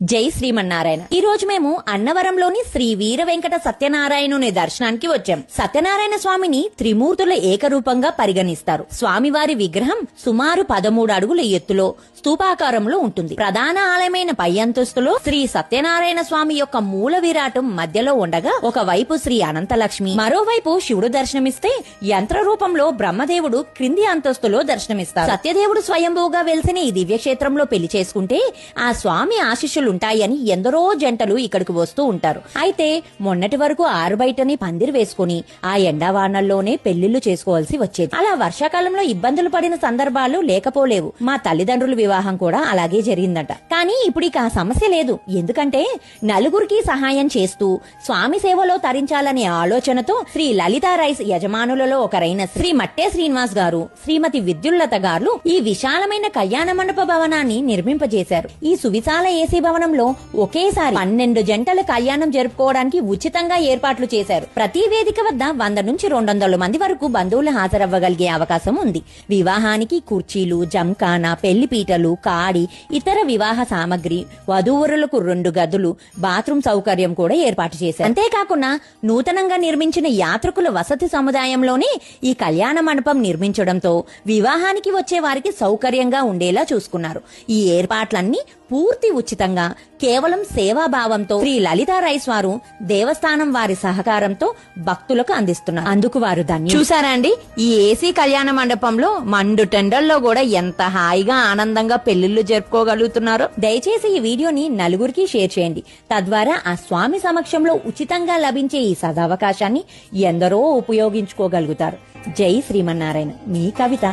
జై శ్రీమన్నారాయణ. ఈ రోజు మేము అన్నవరంలోని శ్రీ వీర వెంకట సత్యనారాయణుని దర్శనానికి వచ్చాం. సత్యనారాయణ స్వామిని త్రిమూర్తుల ఏకరూపంగా పరిగణిస్తారు. స్వామివారి విగ్రహం సుమారు 13 అడుగుల ఎత్తులో స్తూపాకారంలో ఉంటుంది. ప్రధాన ఆలయమైన పై అంతస్తులో శ్రీ సత్యనారాయణ స్వామి యొక్క మూల విరాటం మధ్యలో ఉండగా ఒకవైపు శ్రీ అనంతలక్ష్మి, మరోవైపు శివుడు దర్శనమిస్తే యంత్ర రూపంలో బ్రహ్మదేవుడు క్రింది అంతస్తులో దర్శనమిస్తారు. సత్యదేవుడు స్వయంభూగా వెలిసిన ఈ దివ్యక్షేత్రంలో పెళ్లి చేసుకుంటే ఆ స్వామి ఆశీస్సులుంటాయని ఎందరో జంటలు ఇక్కడికి వస్తూ ఉంటారు. అయితే మొన్నటి వరకు ఆరుబయటని పందిరి వేసుకుని ఆ ఎండావానల్లోనే పెళ్లిళ్లు చేసుకోవాల్సి వచ్చేది. అలా వర్షాకాలంలో ఇబ్బందులు పడిన సందర్భాలు లేకపోలేవు. మా తల్లిదండ్రుల వివాహం కూడా అలాగే జరిగిందట. కానీ ఇప్పుడు ఇక ఆ సమస్య లేదు. ఎందుకంటే నలుగురికి సహాయం చేస్తూ స్వామి సేవలో తరించాలనే ఆలోచనతో శ్రీ లలితా రైస్ యజమానులలో ఒకరైన శ్రీ మట్టే శ్రీనివాస్ గారు, శ్రీమతి విద్యుల్లత గారు ఈ విశాలమైన కళ్యాణ మండప భవనాన్ని నిర్మింపజేశారు. ఈ సువిశాల ఏసీ భవనంలో ఒకేసారి 12 జంటల కళ్యాణం జరుపుకోవడానికి ఉచితంగా ఏర్పాట్లు చేశారు. ప్రతి వేదిక వద్ద 100 నుంచి 200 మంది వరకు బంధువులు హాజరవ్వగలిగే అవకాశం ఉంది. వివాహానికి కుర్చీలు, జంకానా, పెళ్లి పీటలు, కాడి, ఇతర వివాహ సామగ్రి, వధూవరులకు 2 గదులు, బాత్రూమ్ సౌకర్యం కూడా ఏర్పాటు చేశారు. అంతేకాకుండా నూతనంగా నిర్మించిన యాత్రికుల వసతి సముదాయంలోనే ఈ కళ్యాణ మండపం నిర్మించడంతో వివాహానికి వచ్చే వారికి సౌకర్యంగా ఉండేలా చూసుకున్నారు. ఈ ఏర్పాట్లన్నీ పూర్తి ఉచితంగా కేవలం సేవాభావంతో శ్రీ లలితా రైస్ వారు దేవస్థానం వారి సహకారంతో భక్తులకు అందిస్తున్నారు. అందుకు వారు ధన్యులు. చూసారా అండి, ఈ ఏసీ కళ్యాణ మండపంలో మండు టెండల్లో కూడా ఎంత హాయిగా ఆనందంగా పెళ్లిళ్లు జరుపుకోగలుగుతున్నారో. దయచేసి ఈ వీడియోని నలుగురికి షేర్ చేయండి. తద్వారా ఆ స్వామి సమక్షంలో ఉచితంగా లభించే ఈ సదవకాశాన్ని ఎందరో ఉపయోగించుకోగలుగుతారు. జై శ్రీమన్నారాయణ. మీ కవిత.